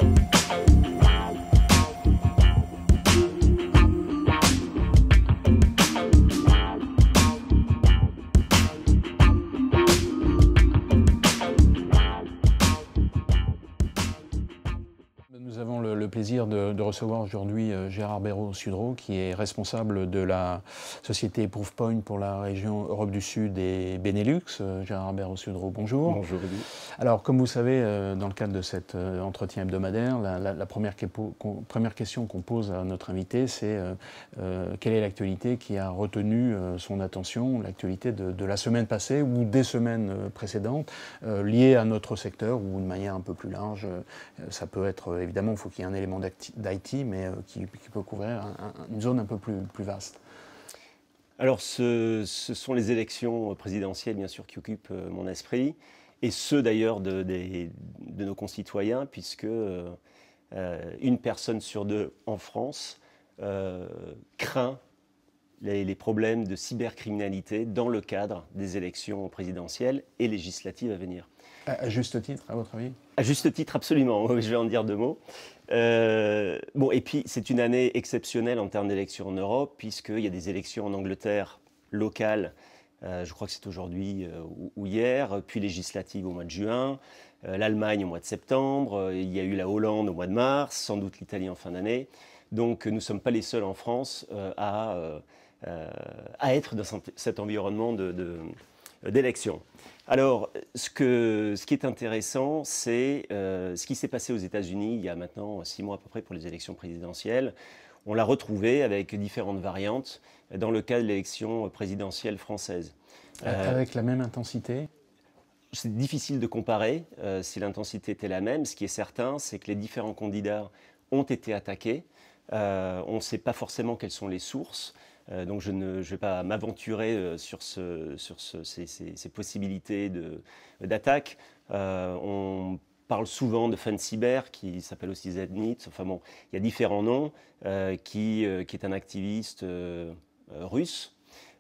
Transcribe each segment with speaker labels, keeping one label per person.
Speaker 1: Nous avons le plaisir de recevoir aujourd'hui Gérard Berraud-Sudreau, qui est responsable de la société Proofpoint pour la région Europe du Sud et Benelux. Gérard Berraud-Sudreau, bonjour.
Speaker 2: Bonjour Rudy.
Speaker 1: Alors, comme vous savez, dans le cadre de cet entretien hebdomadaire, la première question qu'on pose à notre invité, c'est quelle est l'actualité qui a retenu son attention, l'actualité de la semaine passée ou des semaines précédentes, liée à notre secteur ou de manière un peu plus large. Ça peut être, évidemment, il faut qu'il y ait un élément d'IT, mais qui peut couvrir une zone un peu plus vaste.
Speaker 2: Alors, ce sont les élections présidentielles, bien sûr, qui occupent mon esprit, et ceux d'ailleurs de nos concitoyens, puisque une personne sur deux en France craint les problèmes de cybercriminalité dans le cadre des élections présidentielles et législatives à venir.
Speaker 1: À juste titre, à votre avis?
Speaker 2: À juste titre, absolument. Je vais en dire deux mots. Bon, et puis, c'est une année exceptionnelle en termes d'élections en Europe, puisqu'il y a des élections en Angleterre locales, je crois que c'est aujourd'hui ou hier, puis législatives au mois de juin, l'Allemagne au mois de septembre, il y a eu la Hollande au mois de mars, sans doute l'Italie en fin d'année. Donc, nous ne sommes pas les seuls en France à être dans cet environnement d'élections. Alors, ce qui est intéressant, c'est ce qui s'est passé aux États-Unis il y a maintenant 6 mois à peu près pour les élections présidentielles. On l'a retrouvé avec différentes variantes dans le cas de l'élection présidentielle française.
Speaker 1: Avec la même intensité?
Speaker 2: C'est difficile de comparer si l'intensité était la même. Ce qui est certain, c'est que les différents candidats ont été attaqués. On ne sait pas forcément quelles sont les sources. Donc je ne vais pas m'aventurer sur ces possibilités d'attaque. On parle souvent de FunCyber, qui s'appelle aussi Zednit. Enfin bon, il y a différents noms, qui est un activiste russe.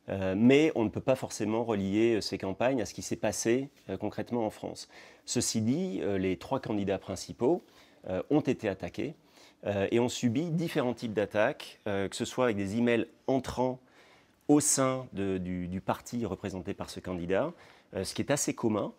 Speaker 2: Mais on ne peut pas forcément relier ces campagnes à ce qui s'est passé concrètement en France. Ceci dit, les 3 candidats principaux ont été attaqués. Et on subit différents types d'attaques, que ce soit avec des emails entrants au sein du parti représenté par ce candidat, ce qui est assez commun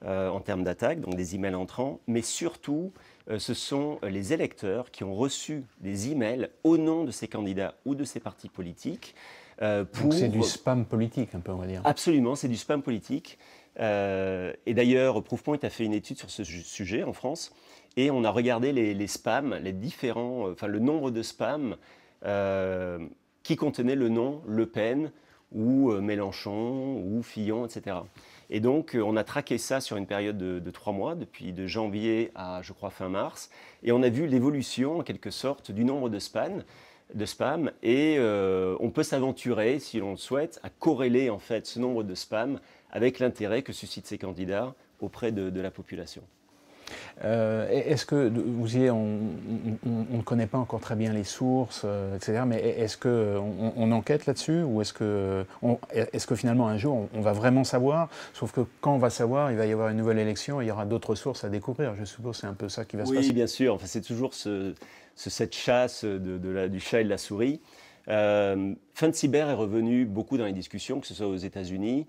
Speaker 2: en termes d'attaques, donc des emails entrants, mais surtout, ce sont les électeurs qui ont reçu des emails au nom de ces candidats ou de ces partis politiques.
Speaker 1: Donc c'est du spam politique, un peu, on va dire.
Speaker 2: Absolument, c'est du spam politique. Et d'ailleurs, Proofpoint a fait une étude sur ce sujet en France. Et on a regardé les spams, le nombre de spams qui contenaient le nom Le Pen ou Mélenchon ou Fillon, etc. Et donc, on a traqué ça sur une période de 3 mois, depuis de janvier à, je crois, fin mars. Et on a vu l'évolution, en quelque sorte, du nombre de spams. Et on peut s'aventurer, si l'on le souhaite, à corréler en fait ce nombre de spams avec l'intérêt que suscitent ces candidats auprès de la population.
Speaker 1: Est-ce que, vous disiez, on ne connaît pas encore très bien les sources, etc., mais est-ce qu'on enquête là-dessus ou est-ce que finalement un jour on va vraiment savoir, sauf que quand on va savoir, il va y avoir une nouvelle élection et il y aura d'autres sources à découvrir, je suppose, c'est un peu ça qui va se passer.
Speaker 2: Oui, bien sûr, enfin, c'est toujours cette chasse du chat et de la souris. FunCyber est revenu beaucoup dans les discussions, que ce soit aux États-Unis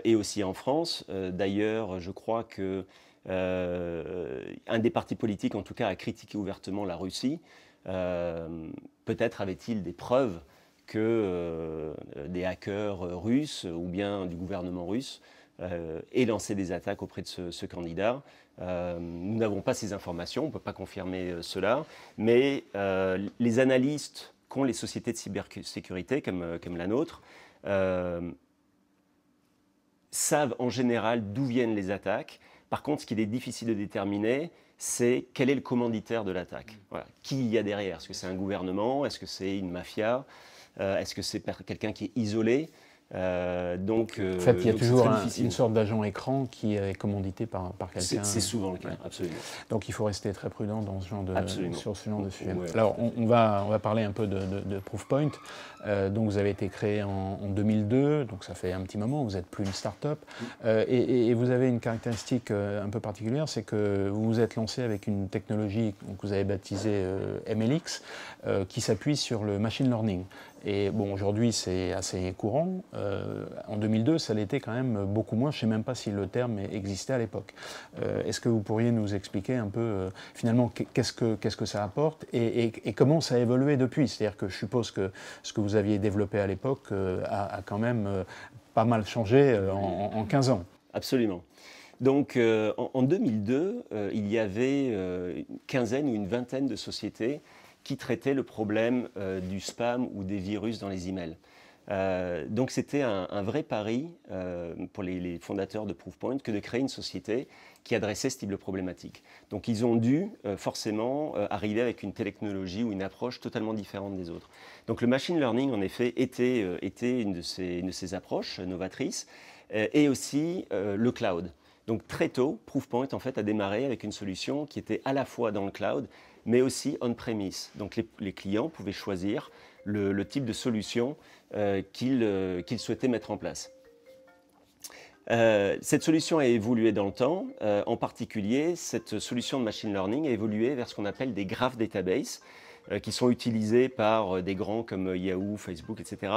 Speaker 2: et aussi en France. D'ailleurs, je crois que un des partis politiques, en tout cas, a critiqué ouvertement la Russie. Peut-être avait-il des preuves que des hackers russes ou bien du gouvernement russe aient lancé des attaques auprès de ce candidat. Nous n'avons pas ces informations, on ne peut pas confirmer cela, mais les analystes qu'ont les sociétés de cybersécurité comme la nôtre savent en général d'où viennent les attaques. Par contre, ce qu'il est difficile de déterminer, c'est quel est le commanditaire de l'attaque. Voilà. Qui il y a derrière? Est-ce que c'est un gouvernement? Est-ce que c'est une mafia? Est-ce que c'est quelqu'un qui est isolé?
Speaker 1: En fait, il y a toujours une sorte d'agent écran qui est commandité par quelqu'un.
Speaker 2: C'est souvent le cas, absolument.
Speaker 1: Donc il faut rester très prudent dans ce genre sur ce genre de sujet.
Speaker 2: Ouais.
Speaker 1: Alors on va parler un peu de Proofpoint. Donc vous avez été créé en 2002, donc ça fait un petit moment, vous n'êtes plus une start-up. Et vous avez une caractéristique un peu particulière, c'est que vous vous êtes lancé avec une technologie que vous avez baptisée MLX, qui s'appuie sur le machine learning. Et bon, aujourd'hui, c'est assez courant. En 2002, ça l'était quand même beaucoup moins. Je ne sais même pas si le terme existait à l'époque. Est-ce que vous pourriez nous expliquer un peu, finalement, qu'est-ce que ça apporte et comment ça a évolué depuis? C'est-à-dire que je suppose que ce que vous aviez développé à l'époque a quand même pas mal changé en 15 ans.
Speaker 2: Absolument. Donc, en 2002, il y avait une quinzaine ou une vingtaine de sociétés qui traitaient le problème du spam ou des virus dans les emails. Donc c'était un vrai pari pour les fondateurs de Proofpoint que de créer une société qui adressait ce type de problématique. Donc ils ont dû forcément arriver avec une technologie ou une approche totalement différente des autres. Donc le machine learning, en effet, était une de ces approches novatrices, et aussi le cloud. Donc très tôt, Proofpoint en fait a démarré avec une solution qui était à la fois dans le cloud, mais aussi on-premise. Donc les clients pouvaient choisir le type de solution qu'ils souhaitaient mettre en place. Cette solution a évolué dans le temps. En particulier, cette solution de machine learning a évolué vers ce qu'on appelle des graph databases, qui sont utilisés par des grands comme Yahoo, Facebook, etc.,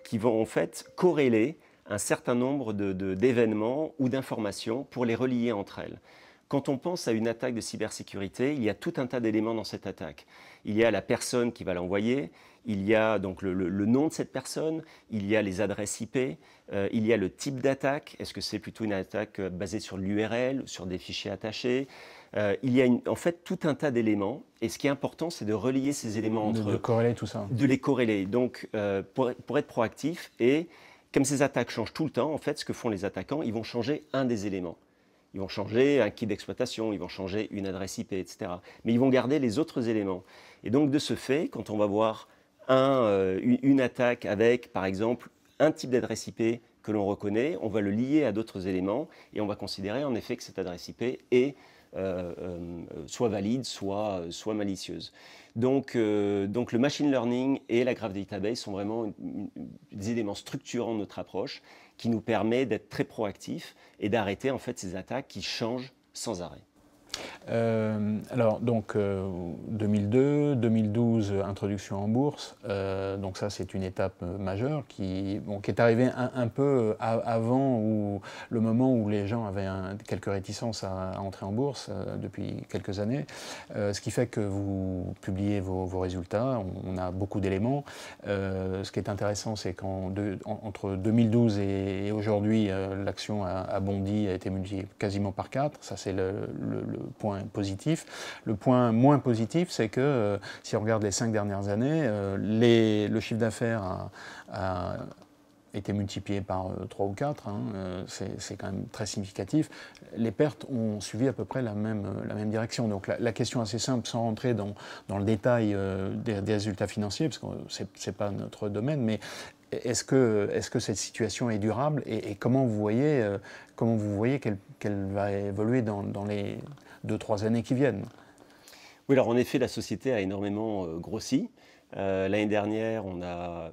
Speaker 2: qui vont en fait corréler un certain nombre d'événements ou d'informations pour les relier entre elles. Quand on pense à une attaque de cybersécurité, il y a tout un tas d'éléments dans cette attaque. Il y a la personne qui va l'envoyer, il y a donc le nom de cette personne, il y a les adresses IP, il y a le type d'attaque. Est-ce que c'est plutôt une attaque basée sur l'URL, sur des fichiers attachés? Il y a en fait tout un tas d'éléments. Et ce qui est important, c'est de relier ces éléments entre eux.
Speaker 1: De corréler tout ça.
Speaker 2: De les corréler. Donc, pour être proactif, et comme ces attaques changent tout le temps, en fait, ce que font les attaquants, ils vont changer un des éléments. Ils vont changer un key d'exploitation, ils vont changer une adresse IP, etc. Mais ils vont garder les autres éléments. Et donc, de ce fait, quand on va voir une attaque avec, par exemple, un type d'adresse IP que l'on reconnaît, on va le lier à d'autres éléments et on va considérer en effet que cette adresse IP est soit valide, soit malicieuse. Donc le machine learning et la graph database sont vraiment des éléments structurants de notre approche qui nous permet d'être très proactifs et d'arrêter en fait ces attaques qui changent sans arrêt.
Speaker 1: Alors, donc, 2002, 2012, introduction en bourse. Donc ça, c'est une étape majeure qui est arrivée un peu avant le moment où les gens avaient quelques réticences à entrer en bourse depuis quelques années. Ce qui fait que vous publiez vos résultats. On a beaucoup d'éléments. Ce qui est intéressant, c'est qu'entre 2012 et aujourd'hui, l'action a bondi, a été multipliée quasiment par 4. Ça, c'est le point positif. Le point moins positif, c'est que si on regarde les 5 dernières années, le chiffre d'affaires a été multiplié par 3 ou 4, c'est quand même très significatif. Les pertes ont suivi à peu près la même direction. Donc la question assez simple, sans rentrer dans le détail des résultats financiers, parce que ce n'est pas notre domaine, mais est-ce que cette situation est durable et comment vous voyez qu'elle va évoluer dans les 2-3 années qui viennent?
Speaker 2: Oui, alors en effet, la société a énormément grossi. L'année dernière, on a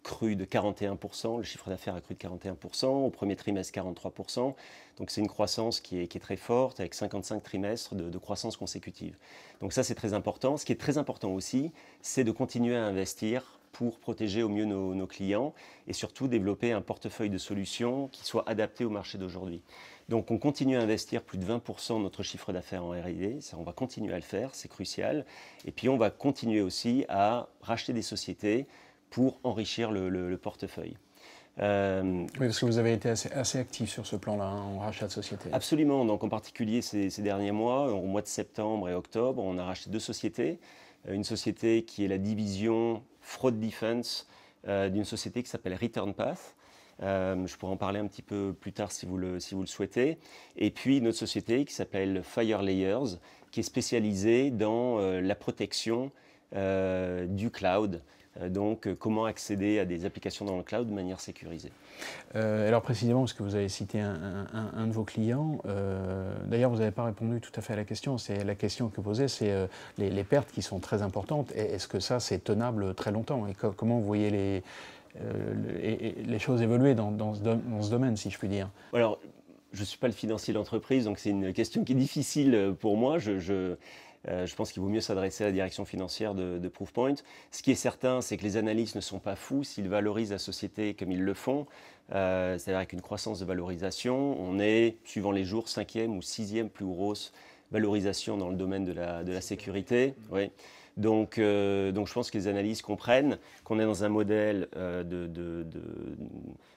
Speaker 2: cru de 41%, le chiffre d'affaires a cru de 41%, au premier trimestre 43%. Donc c'est une croissance qui est très forte, avec 55 trimestres de croissance consécutive. Donc ça, c'est très important. Ce qui est très important aussi, c'est de continuer à investir pour protéger au mieux nos clients et surtout développer un portefeuille de solutions qui soit adapté au marché d'aujourd'hui. Donc on continue à investir plus de 20% de notre chiffre d'affaires en R&D, ça, on va continuer à le faire, c'est crucial. Et puis on va continuer aussi à racheter des sociétés pour enrichir le portefeuille.
Speaker 1: Oui, parce que vous avez été assez actif sur ce plan-là, en rachat de sociétés.
Speaker 2: Absolument, donc en particulier ces derniers mois, au mois de septembre et octobre, on a racheté 2 sociétés. Une société qui est la division Fraud Defense d'une société qui s'appelle Return Path. Je pourrais en parler un petit peu plus tard si vous le souhaitez. Et puis une autre société qui s'appelle Fire Layers, qui est spécialisée dans la protection du cloud Donc, comment accéder à des applications dans le cloud de manière sécurisée.
Speaker 1: Alors précisément, parce que vous avez cité un de vos clients, d'ailleurs vous n'avez pas répondu tout à fait à la question, c'est la question que vous posez, c'est les pertes qui sont très importantes, est-ce que ça c'est tenable très longtemps, et comment vous voyez les choses évoluer dans ce domaine, si je puis dire?
Speaker 2: Alors, je ne suis pas le financier de l'entreprise, donc c'est une question qui est difficile pour moi. Je pense qu'il vaut mieux s'adresser à la direction financière de Proofpoint. Ce qui est certain, c'est que les analystes ne sont pas fous s'ils valorisent la société comme ils le font. C'est-à-dire avec une croissance de valorisation, on est, suivant les jours, 5e ou 6e plus grosse valorisation dans le domaine de la sécurité. Oui. Donc, je pense que les analystes comprennent qu'on est dans un modèle de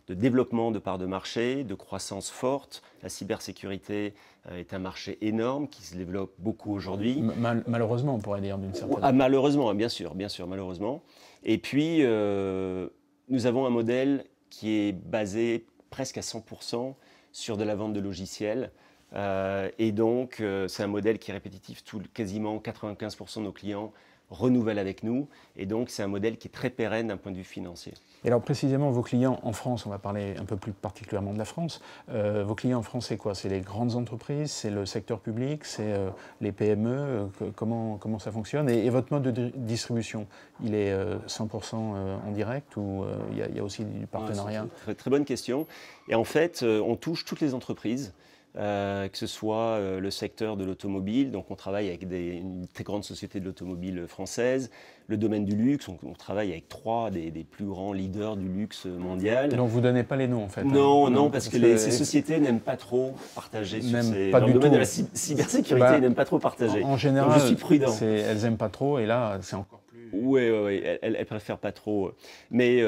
Speaker 2: développement de parts de marché, de croissance forte. La cybersécurité est un marché énorme qui se développe beaucoup aujourd'hui.
Speaker 1: Malheureusement, on pourrait dire d'une certaine
Speaker 2: manière. Malheureusement, bien sûr, malheureusement. Et puis, nous avons un modèle qui est basé presque à 100% sur de la vente de logiciels. Et donc, c'est un modèle qui est répétitif. Quasiment 95% de nos clients renouvellent avec nous. Et donc, c'est un modèle qui est très pérenne d'un point de vue financier.
Speaker 1: Et alors, précisément, vos clients en France, on va parler un peu plus particulièrement de la France. Vos clients en France, c'est quoi? C'est les grandes entreprises? C'est le secteur public? C'est les PME? Comment ça fonctionne? Et votre mode de distribution, il est 100% en direct ou il y a aussi du partenariat?
Speaker 2: Très, très bonne question. Et en fait, on touche toutes les entreprises. Que ce soit le secteur de l'automobile, donc on travaille avec une très grande société de l'automobile française, le domaine du luxe, on travaille avec 3 des plus grands leaders du luxe mondial.
Speaker 1: Donc vous ne donnez pas les noms en fait?
Speaker 2: Non, parce que ces sociétés n'aiment pas trop partager. Dans le domaine de la cybersécurité, ils n'aiment pas trop partager.
Speaker 1: En général,
Speaker 2: donc je suis prudent.
Speaker 1: Elles n'aiment pas trop et là c'est encore plus...
Speaker 2: Oui, elles préfèrent pas trop. Mais...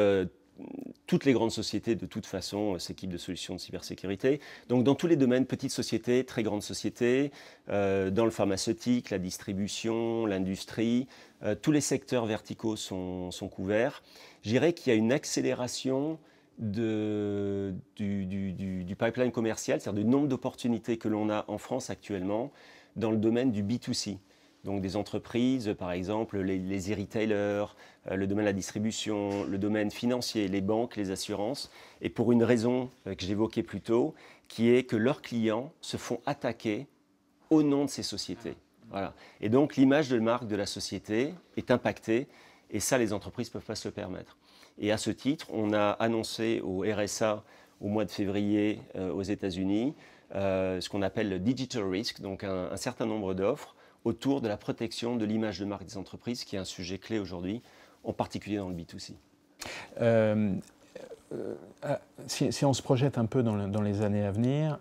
Speaker 2: toutes les grandes sociétés, de toute façon, s'équipent de solutions de cybersécurité. Donc, dans tous les domaines, petites sociétés, très grandes sociétés, dans le pharmaceutique, la distribution, l'industrie, tous les secteurs verticaux sont couverts. Je dirais qu'il y a une accélération du pipeline commercial, c'est-à-dire du nombre d'opportunités que l'on a en France actuellement dans le domaine du B2C. Donc des entreprises, par exemple les e-retailers, le domaine de la distribution, le domaine financier, les banques, les assurances, et pour une raison que j'évoquais plus tôt, qui est que leurs clients se font attaquer au nom de ces sociétés. Voilà. Et donc l'image de marque de la société est impactée, et ça les entreprises ne peuvent pas se le permettre. Et à ce titre, on a annoncé au RSA au mois de février aux États-Unis ce qu'on appelle le Digital Risk, donc un certain nombre d'offres autour de la protection de l'image de marque des entreprises, qui est un sujet clé aujourd'hui, en particulier dans le B2C.
Speaker 1: Si on se projette un peu dans les années à venir,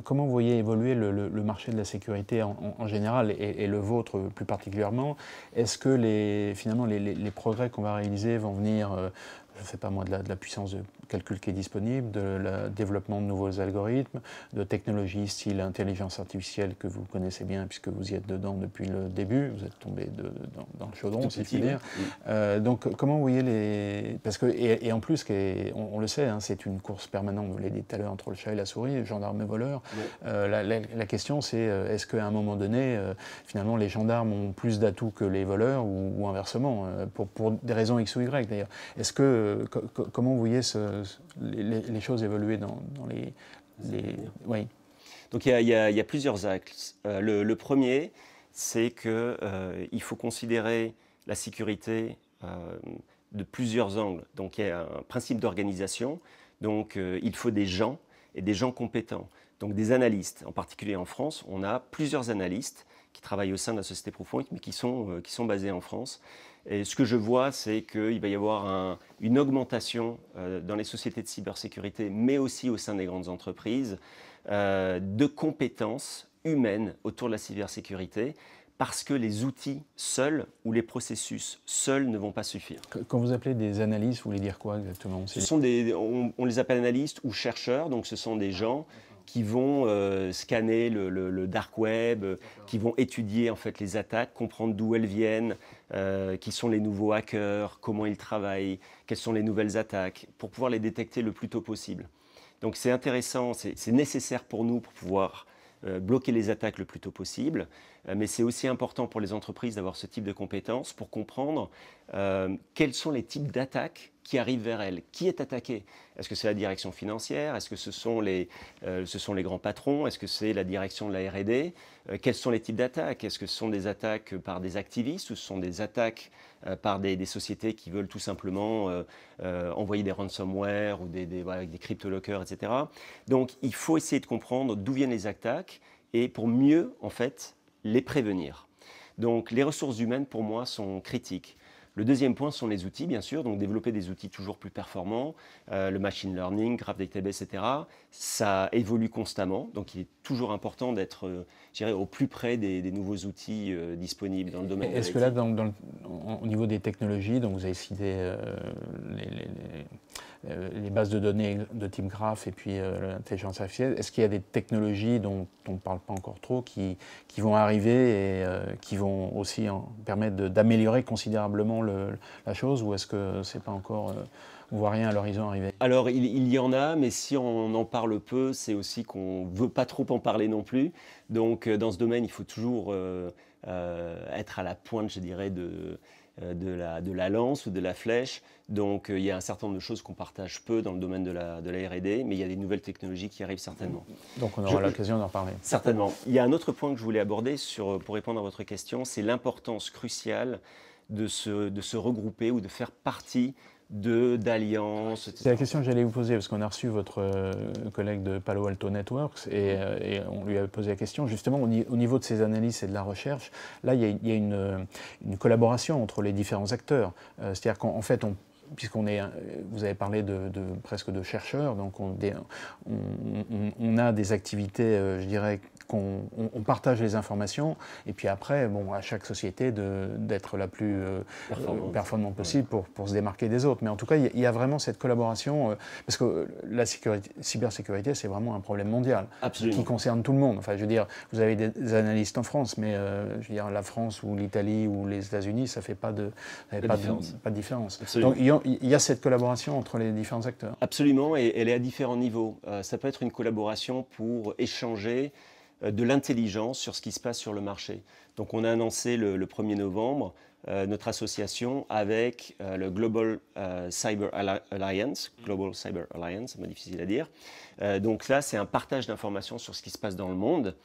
Speaker 1: comment vous voyez évoluer le marché de la sécurité en général et le vôtre plus particulièrement? Est-ce que finalement les progrès qu'on va réaliser vont venir, je ne sais pas moi, de la puissance de calcul qui est disponible, de le développement de nouveaux algorithmes, de technologies style intelligence artificielle que vous connaissez bien puisque vous y êtes dedans depuis le début, vous êtes tombé dans le chaudron, si je puis dire. Oui. Donc comment vous voyez parce que, et en plus, on le sait, hein, c'est une course permanente, vous l'avez dit tout à l'heure, entre le chat et la souris, gendarmes et voleurs. Oui. La question c'est, est-ce qu'à un moment donné, finalement, les gendarmes ont plus d'atouts que les voleurs ou inversement, pour des raisons X ou Y d'ailleurs. Est-ce que, comment vous voyez les choses évoluer dans les... Oui.
Speaker 2: Donc il y a plusieurs axes. Le premier, c'est qu'il faut considérer la sécurité de plusieurs angles. Donc il y a un principe d'organisation, donc il faut des gens et des gens compétents. Donc des analystes, en particulier en France, on a plusieurs analystes qui travaillent au sein de la société Proofpoint, mais qui sont basés en France. Et ce que je vois, c'est qu'il va y avoir une augmentation dans les sociétés de cybersécurité, mais aussi au sein des grandes entreprises, de compétences humaines autour de la cybersécurité, parce que les outils seuls ou les processus seuls ne vont pas suffire.
Speaker 1: Quand vous appelez des analystes, vous voulez dire quoi exactement?
Speaker 2: On les appelle analystes ou chercheurs, donc ce sont des gens qui vont scanner le dark web, qui vont étudier en fait les attaques, comprendre d'où elles viennent, qui sont les nouveaux hackers, comment ils travaillent, quelles sont les nouvelles attaques, pour pouvoir les détecter le plus tôt possible. Donc c'est intéressant, c'est nécessaire pour nous pour pouvoir bloquer les attaques le plus tôt possible. mais c'est aussi important pour les entreprises d'avoir ce type de compétences pour comprendre quels sont les types d'attaques qui arrivent vers elles. Qui est attaqué? Est-ce que c'est la direction financière? Est-ce que ce sont les grands patrons? Est-ce que c'est la direction de la R&D? Quels sont les types d'attaques? Est-ce que ce sont des attaques par des activistes ou ce sont des attaques par des sociétés qui veulent tout simplement envoyer des ransomware ou voilà, des crypto-lockers, etc. Donc il faut essayer de comprendre d'où viennent les attaques et pour mieux en fait les prévenir. Donc les ressources humaines pour moi sont critiques. Le deuxième point sont les outils, bien sûr, donc développer des outils toujours plus performants, le machine learning, graph database, etc. Ça évolue constamment, donc il est toujours important d'être au plus près des nouveaux outils disponibles dans le domaine de l'IT.
Speaker 1: Est-ce que là, au niveau des technologies, donc vous avez cité les bases de données de type graph et puis l'intelligence artificielle, est-ce qu'il y a des technologies dont on ne parle pas encore trop qui vont arriver et qui vont aussi permettre d'améliorer considérablement la chose, ou est-ce que c'est pas encore, on voit rien à l'horizon arriver?
Speaker 2: Alors il y en a, mais si on en parle peu, c'est aussi qu'on ne veut pas trop en parler non plus. Donc dans ce domaine, il faut toujours être à la pointe, je dirais, de la lance ou de la flèche. Donc il y a un certain nombre de choses qu'on partage peu dans le domaine de la R&D, mais il y a des nouvelles technologies qui arrivent certainement.
Speaker 1: Donc on aura l'occasion d'en parler.
Speaker 2: Certainement. Il y a un autre point que je voulais aborder pour répondre à votre question, c'est l'importance cruciale de se regrouper ou de faire partie d'alliances.
Speaker 1: C'est la question que j'allais vous poser, parce qu'on a reçu votre collègue de Palo Alto Networks et on lui avait posé la question, justement, au niveau de ces analyses et de la recherche, là, il y a une collaboration entre les différents acteurs. C'est-à-dire qu'en fait, vous avez parlé presque de chercheurs, donc on a des activités, je dirais, on partage les informations, et puis après, bon, à chaque société d'être la plus performante possible pour se démarquer des autres. Mais en tout cas, il y a vraiment cette collaboration, parce que la cybersécurité, c'est vraiment un problème mondial.
Speaker 2: Absolument.
Speaker 1: Qui concerne tout le monde. Enfin, je veux dire, vous avez des analystes en France, mais je veux dire, la France ou l'Italie ou les États-Unis, ça ne fait pas de différence. Donc, il y a cette collaboration entre les différents acteurs.
Speaker 2: Absolument, et elle est à différents niveaux. Ça peut être une collaboration pour échanger de l'intelligence sur ce qui se passe sur le marché. Donc on a annoncé le 1er novembre notre association avec le Global Cyber Alliance, c'est difficile à dire. Donc là, c'est un partage d'informations sur ce qui se passe dans le monde.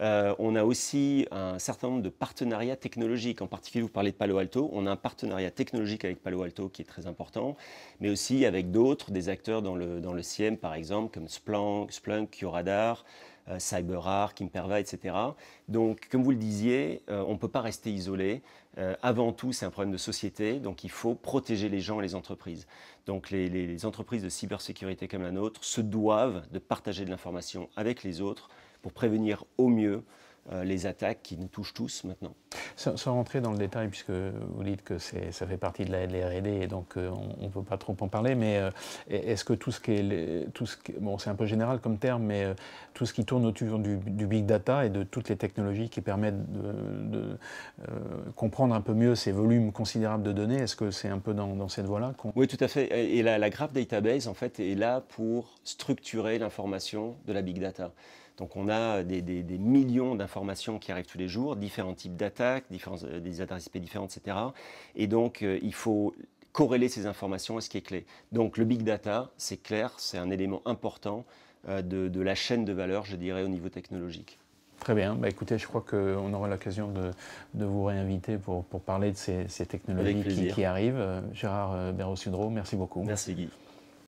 Speaker 2: On a aussi un certain nombre de partenariats technologiques. En particulier, vous parlez de Palo Alto. On a un partenariat technologique avec Palo Alto qui est très important, mais aussi avec d'autres, des acteurs dans le CIEM, par exemple, comme Splunk, QRadar, CyberArk, Imperva, etc. Donc, comme vous le disiez, on ne peut pas rester isolé. Avant tout, c'est un problème de société, donc il faut protéger les gens et les entreprises. Donc, les entreprises de cybersécurité comme la nôtre se doivent de partager de l'information avec les autres pour prévenir au mieux les attaques qui nous touchent tous maintenant.
Speaker 1: Sans rentrer dans le détail, puisque vous dites que ça fait partie de la R&D et donc on ne peut pas trop en parler, mais est-ce que tout ce qui est, bon, c'est un peu général comme terme, mais tout ce qui tourne autour du big data et de toutes les technologies qui permettent de comprendre un peu mieux ces volumes considérables de données, est-ce que c'est un peu dans cette voie-là
Speaker 2: Oui, tout à fait. Et la graph database, en fait, est là pour structurer l'information de la big data. Donc on a des millions d'informations qui arrivent tous les jours, différents types d'attaques, des adresses IP différentes, etc. Et donc il faut corréler ces informations à ce qui est clé. Donc le big data, c'est clair, c'est un élément important de la chaîne de valeur, je dirais, au niveau technologique.
Speaker 1: Très bien. Bah, écoutez, je crois qu'on aura l'occasion de vous réinviter pour parler de ces technologies qui arrivent. Gérard Berraud-Sudreau, merci beaucoup.
Speaker 2: Merci Guy.